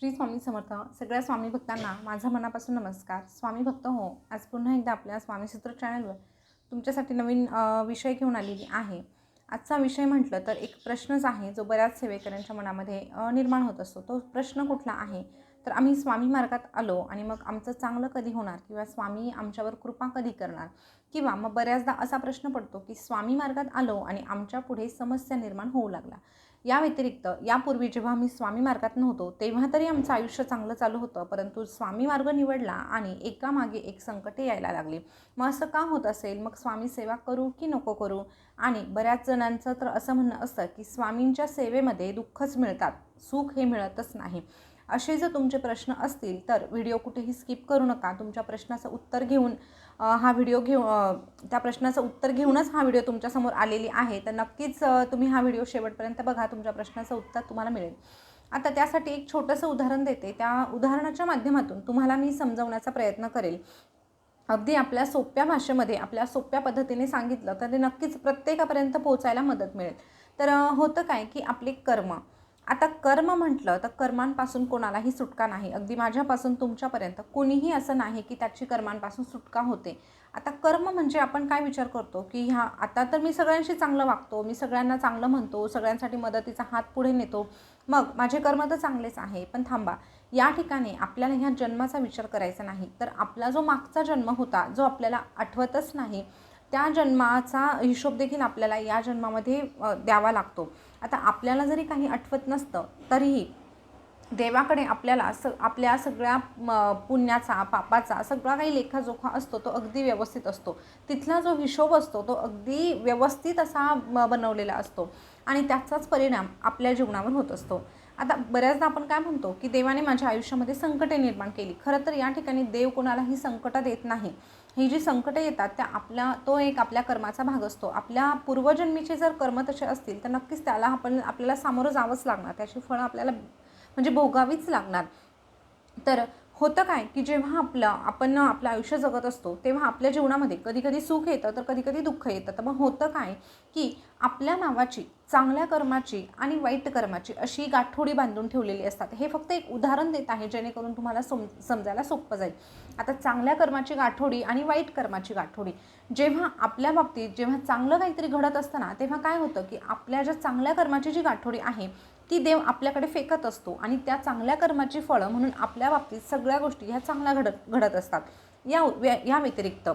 श्री स्वामी समर्थ. सगळ्या स्वामी भक्तांना माझा मनापासून नमस्कार. स्वामी भक्त हो, आज पुन्हा एकदा आपल्या स्वामी सूत्र चॅनलवर तुमच्यासाठी नवीन विषय घेऊन आलेली आहे. आजचा विषय म्हटलं तर एक प्रश्नच आहे जो बऱ्याच सेवेकऱ्यांच्या मनामध्ये निर्माण होत असतो. तो प्रश्न कुठला आहे तर आम्ही स्वामी मार्गात आलो आणि मग आमचं चांगलं कधी होणार किंवा स्वामी आमच्यावर कृपा कधी करणार, किंवा मग बऱ्याचदा असा प्रश्न पडतो की स्वामी मार्गात आलो आणि आमच्या पुढे समस्या निर्माण होऊ लागला. या व्यतिरिक्त यापूर्वी जेव्हा आम्ही स्वामी मार्गात नव्हतो तेव्हा तरी आमचं आयुष्य चांगलं चालू होतं, परंतु स्वामी मार्ग निवडला आणि एकामागे एक संकटे यायला लागली. मग असं का होत असेल? मग स्वामी सेवा करू की नको करू? आणि बऱ्याच जणांचं तर असं म्हणणं असतं की स्वामींच्या सेवेमध्ये दुःखच मिळतात, सुख हे मिळतच नाही. असे जर तुमचे प्रश्न असतील तर व्हिडिओ कुठेही स्किप करू नका. तुमच्या प्रश्नाचं उत्तर घेऊन त्या प्रश्नाचं उत्तर घेऊनच हा व्हिडिओ तुमच्यासमोर आलेली आहे. तर नक्कीच तुम्ही हा व्हिडिओ शेवटपर्यंत बघा, तुमच्या प्रश्नाचं उत्तर तुम्हाला मिळेल. आता त्यासाठी एक छोटंसं उदाहरण देते. त्या उदाहरणाच्या माध्यमातून तुम्हाला मी समजवण्याचा प्रयत्न करेल. अगदी आपल्या सोप्या भाषेमध्ये, आपल्या सोप्या पद्धतीने सांगितलं तर ते नक्कीच प्रत्येकापर्यंत पोहोचायला मदत मिळेल. तर होतं काय की आपले कर्म, आता कर्म म्हटलं तर कर्मांपासून कोणालाही सुटका नाही. अगदी माझ्यापासून तुमच्यापर्यंत कोणीही असं नाही की त्याची कर्मांपासून सुटका होते. आता कर्म म्हणजे आपण काय विचार करतो की आता तर मी सगळ्यांशी चांगलं वागतो, मी सगळ्यांना चांगलं म्हणतो, सगळ्यांसाठी मदतीचा हात पुढे नेतो, मग माझे कर्म तर चांगलेच आहे. पण थांबा, या ठिकाणी आपल्याला ह्या जन्माचा विचार करायचा नाही, तर आपला जो मागचा जन्म होता जो आपल्याला आठवतच नाही, त्या जन्माचा हिशोब देखील आपल्याला या जन्मामध्ये द्यावा लागतो. आता आपल्याला जरी काही आठवत नसतं तरीही देवाकडे आपल्याला आपल्या सगळ्या पुण्याचा, पापाचा सगळा काही लेखाजोखा असतो, तो अगदी व्यवस्थित असतो. तिथला जो हिशोब असतो तो अगदी व्यवस्थित असा बनवलेला असतो आणि त्याचाच परिणाम आपल्या जीवनावर होत असतो. आता बऱ्याचदा आपण काय म्हणतो की देवाने माझ्या आयुष्यामध्ये संकटे निर्माण केली. खरं तर या ठिकाणी देव कोणालाही संकट देत नाही. ही जी संकटे येतात त्या तो एक आपल्या कर्माचा भाग असतो. आपल्या पूर्वजन्मीचे जर कर्म तसे असतील तर नक्कीच आपल्याला सामोरं जावंच लागणार, त्याची फळं आपल्याला म्हणजे भोगावीच लागणार. तर होतं काय की जेव्हा आपण आपलं आयुष्य जगत असतो तेव्हा आपल्या जीवनामध्ये कधी कधी सुख येतं तर कधी कधी दुःख येतं. तर मग होतं काय की आपल्या नावाची चांगल्या कर्माची आणि वाईट कर्माची अशी गाठोडी बांधून ठेवलेली असतात. हे फक्त एक उदाहरण देत आहे जेणेकरून तुम्हाला समजायला सोपं जाईल. आता चांगल्या कर्माची गाठोडी आणि वाईट कर्माची गाठोडी, जेव्हा आपल्या बाबतीत जेव्हा चांगलं काहीतरी घडत असतं ना, तेव्हा काय होतं की आपल्या ज्या चांगल्या कर्माची जी गाठोडी आहे ती देव आपल्याकडे फेकत असतो आणि त्या चांगल्या कर्माची फळं म्हणून आपल्या बाबतीत सगळ्या गोष्टी ह्या चांगल्या घडत असतात. या व्यतिरिक्त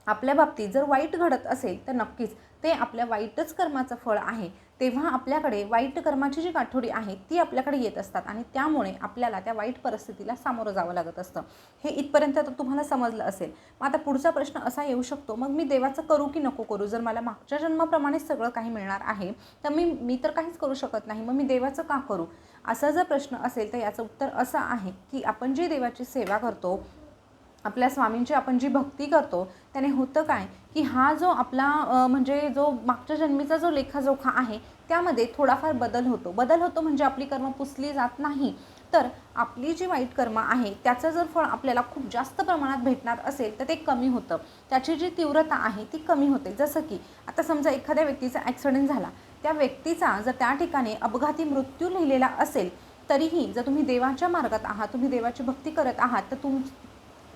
आपल्या बाबतीत जर वाईट घडत असेल तर नक्कीच ते आपल्या वाईटच कर्माचं फळ आहे. तेव्हा आपल्याकडे वाईट कर्माची जी गाठोडी आहे ती आपल्याकडे येत असतात आणि त्यामुळे आपल्याला त्या वाईट परिस्थितीला सामोरं जावं लागत असतं. हे इथपर्यंत तर तुम्हाला समजलं असेल. मग आता पुढचा प्रश्न असा येऊ शकतो, मग मी देवाचं करू की नको करू? जर मला मागच्या जन्माप्रमाणेच सगळं काही मिळणार आहे तर मी तर काहीच करू शकत नाही, मग मी देवाचं का करू? असा जर प्रश्न असेल तर याचं उत्तर असं आहे की आपण जी देवाची सेवा करतो, आपल्या स्वामींची आपण जी भक्ती करतो, त्याने होतं काय की हा जो आपला म्हणजे जो मागच्या जन्मीचा जो लेखाजोखा आहे त्यामध्ये थोडाफार बदल होतो म्हणजे आपली कर्म पुसली जात नाही, तर आपली जी वाईट कर्म आहे त्याचं जर फळ आपल्याला खूप जास्त प्रमाणात भेटणार असेल तर ते कमी होतं, त्याची जी तीव्रता आहे ती कमी होते. जसं की आता समजा एखाद्या व्यक्तीचा ॲक्सिडेंट झाला, त्या व्यक्तीचा जर त्या ठिकाणी अपघाती मृत्यू लिहिलेला असेल तरीही जर तुम्ही देवाच्या मार्गात आहात, तुम्ही देवाची भक्ती करत आहात, तर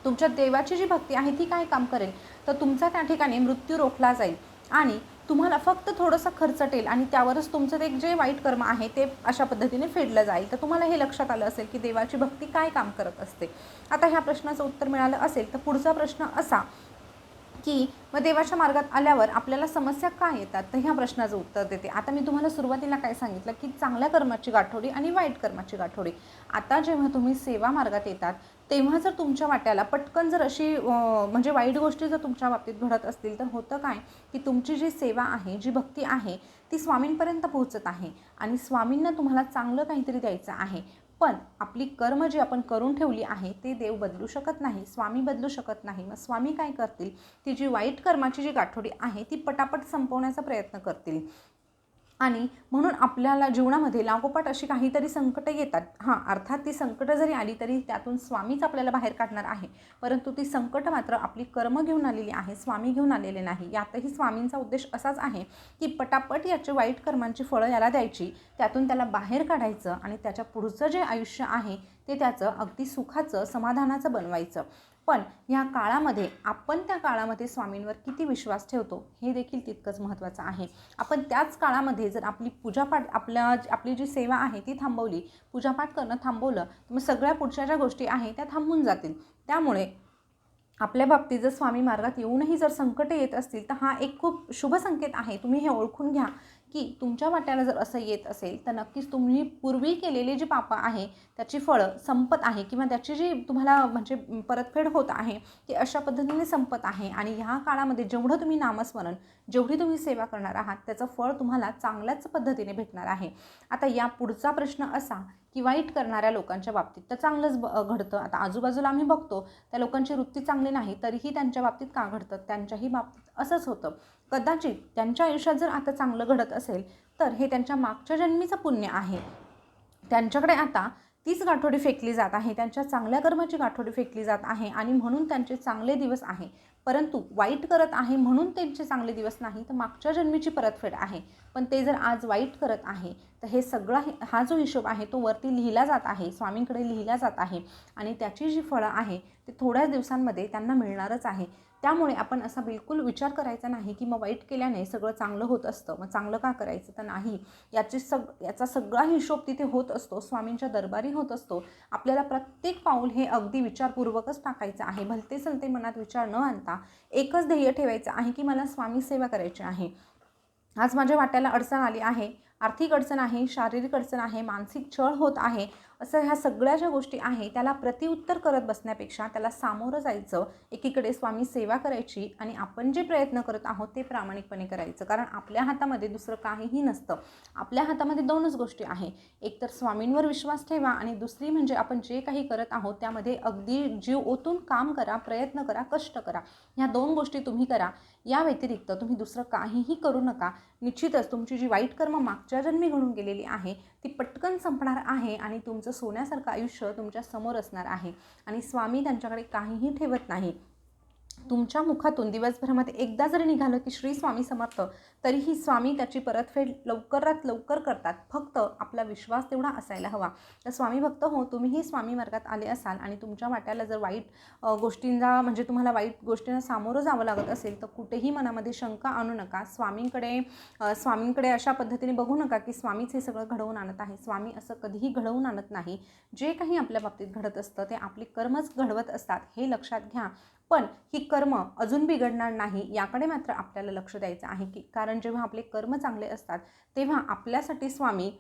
तुमच्या देवाची जी भक्ती आहे ती काय काम करेल तर तुमचा त्या ठिकाणी मृत्यू रोखला जाईल आणि तुम्हाला फक्त थोडंसं खर्चटेल आणि त्यावरच तुमचं ते जे वाईट कर्म आहे ते अशा पद्धतीने फेडलं जाईल. तर तुम्हाला हे लक्षात आलं असेल की देवाची भक्ती काय काम करत असते. आता ह्या प्रश्नाचं उत्तर मिळालं असेल तर पुढचा प्रश्न असा की मग देवाच्या मार्गात आल्यावर आपल्याला समस्या का येतात, तर ह्या प्रश्नाचं उत्तर देते. आता मी तुम्हाला सुरुवातीला काय सांगितलं की चांगल्या कर्माची गाठोडी आणि वाईट कर्माची गाठोडी. आता जेव्हा तुम्ही सेवा मार्गात येतात तेव्हा जर तुमच्या वाट्याला पटकन जर अशी म्हणजे वाईट गोष्टी जर तुमच्या बाबतीत घडत असतील तर होतं काय की तुमची जी सेवा आहे, जी भक्ती आहे ती स्वामींपर्यंत पोहोचत आहे आणि स्वामींना तुम्हाला चांगलं काहीतरी द्यायचं आहे. पण आपली कर्म जी आपण करून ठेवली आहे ते देव बदलू शकत नाही, स्वामी बदलू शकत नाही. मग स्वामी काय करतील, ती जी वाईट कर्माची जी गाठोडी आहे ती पटापट संपवण्याचा प्रयत्न करतील. आणि म्हणून आपल्याला जीवनामध्ये लागोपाठ अशी काहीतरी संकटं येतात. हां, अर्थात ती संकटं जरी आली तरी त्यातून स्वामीच आपल्याला बाहेर काढणार आहे. परंतु ती संकटं मात्र आपली कर्म घेऊन आलेली आहे, स्वामी घेऊन आलेले नाही. यातही स्वामींचा उद्देश असाच आहे की पटापट याची वाईट कर्मांची फळं याला द्यायची, त्यातून त्याला बाहेर काढायचं आणि त्याच्या पुढचं जे आयुष्य आहे ते त्याचं अगदी सुखाचं, समाधानाचं बनवायचं. पण ह्या काळामध्ये आपण त्या काळामध्ये स्वामींवर किती विश्वास ठेवतो हे देखील तितकंच महत्त्वाचं आहे. आपण त्याच काळामध्ये जर आपली पूजापाठ आपली जी सेवा आहे ती थांबवली, पूजापाठ करणं थांबवलं, तर मग सगळ्या पुढच्या ज्या गोष्टी आहेत त्या थांबून जातील. त्यामुळे आपल्या बाबतीत जर स्वामी मार्गात येऊनही जर संकट येत असतील तर हा एक खूप शुभ संकेत आहे. तुम्ही हे ओळखून घ्या की तुमच्या वाट्याला जर असं येत असेल तर नक्कीच तुम्ही पूर्वी केलेली जी पापं आहे त्याची फळं संपत आहे किंवा त्याची जी तुम्हाला म्हणजे परतफेड होत आहे ती अशा पद्धतीने संपत आहे. आणि ह्या काळामध्ये जेवढं तुम्ही नामस्मरण, जेवढी तुम्ही सेवा करणार आहात त्याचं फळ तुम्हाला चांगल्याच पद्धतीने भेटणार आहे. आता या पुढचा प्रश्न असा की वाईट करणाऱ्या लोकांच्या बाबतीत तर चांगलंच घडतं. आता आजूबाजूला आम्ही बघतो त्या लोकांची वृत्ती चांगली नाही तरीही त्यांच्या बाबतीत का घडतं? त्यांच्याही बाबतीत असंच होतं. कदाचित त्यांच्या आयुष्यात जर आता चांगलं घडत असेल तर हे त्यांच्या मागच्या जन्मीचं पुण्य आहे. त्यांच्याकडे आता तीच गाठोडी फेकली जात आहे, त्यांच्या चांगल्या कर्माची गाठोडी फेकली जात आहे आणि म्हणून त्यांचे चांगले दिवस आहे. परंतु वाईट करत आहे म्हणून त्यांचे चांगले दिवस नाही, तर मागच्या जन्मीची परतफेड आहे. पण ते जर आज वाईट करत आहे तर हे सगळा हा जो हिशोब आहे तो वरती लिहिला जात आहे, स्वामींकडे लिहिला जात आहे आणि त्याची जी फळं आहे ते थोड्याच दिवसांमध्ये त्यांना मिळणारच आहे. त्यामुळे आपण असा बिलकुल विचार करायचा नाही की मग वाईट केल्याने सगळं चांगलं होत असतं, मग चांगलं का करायचं? तर नाही, याचा सगळा हिशोब तिथे होत असतो, स्वामींच्या दरबारी होत असतो. आपल्याला प्रत्येक पाऊल हे अगदी विचारपूर्वकच टाकायचं आहे. भलते सलते मनात विचार न आणता एकच ध्येय ठेवायचं आहे की मला स्वामी सेवा करायची आहे. आज माझ्या वाट्याला अडचण आली आहे, आर्थिक अडचण आहे, शारीरिक अडचण आहे, मानसिक छळ होत आहे, असं ह्या सगळ्या ज्या गोष्टी आहे त्याला प्रत्युत्तर करत बसण्यापेक्षा त्याला सामोरं जायचं. एकीकडे स्वामी सेवा करायची आणि आपण जे प्रयत्न करत आहोत ते प्रामाणिकपणे करायचं. कारण आपल्या हातामध्ये दुसरं काहीही नसतं. आपल्या हातामध्ये दोनच गोष्टी आहे, एक तर स्वामींवर विश्वास ठेवा आणि दुसरी म्हणजे आपण जे काही करत आहोत त्यामध्ये अगदी जीव ओतून काम करा, प्रयत्न करा, कष्ट करा. ह्या दोन गोष्टी तुम्ही करा. या व्यतिरिक्त तुम्ही दुसरं काहीही करू नका. निश्चितच तुमची जी वाईट कर्म मागच्या जन्मी घडून गेलेली आहे ती पटकन संपणार आहे आणि तुमचं सोन्यासारखं आयुष्य तुमच्या समोर असणार आहे. आणि स्वामी त्यांच्याकडे काहीही ठेवत नाही. तुमच्या मुखातून दिवसभरामध्ये एकदा जरी निघालं की श्री स्वामी समर्थ, तरीही स्वामी त्याची परतफेड लवकरात लवकर करतात. फक्त आपला विश्वास तेवढा असायला हवा. तर स्वामी भक्त हो, तुम्हीही स्वामी मार्गात आले असाल आणि तुमच्या वाट्याला जर वाईट गोष्टींना म्हणजे तुम्हाला वाईट गोष्टींना सामोरं जावं लागत असेल तर कुठेही मनामध्ये शंका आणू नका. स्वामींकडे अशा पद्धतीने बघू नका की स्वामीच हे सगळं घडवून आणत आहे. स्वामी असं कधीही घडवून आणत नाही. जे काही आपल्या बाबतीत घडत असतं ते आपले कर्मच घडवत असतात, हे लक्षात घ्या. पण ही कर्म अजून बिघडणार नाही याकडे मात्र आपल्याला लक्ष द्यायचं आहे की कारण जेव्हा आपले कर्म चांगले असतात तेव्हा आपल्यासाठी स्वामी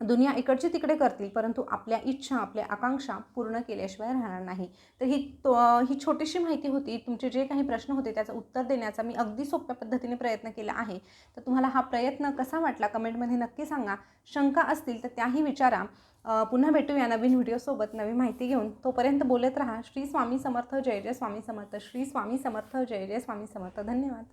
दुनिया इकडची तिकडे करतील, परंतु आपल्या इच्छा, आपल्या आकांक्षा पूर्ण केल्याशिवाय राहणार नाही. तर ही छोटीशी माहिती होती. तुमचे जे काही प्रश्न होते त्याचं उत्तर देण्याचा मी अगदी सोप्या पद्धतीने प्रयत्न केला आहे. तर तुम्हाला हा प्रयत्न कसा वाटला कमेंटमध्ये नक्की सांगा. शंका असतील तर त्याही विचारा. पुन्हा भेटूया नवीन व्हिडिओसोबत नवी माहिती घेऊन. तोपर्यंत बोलत राहा. श्री स्वामी समर्थ, जय जय स्वामी समर्थ. श्री स्वामी समर्थ, जय जय स्वामी समर्थ. धन्यवाद.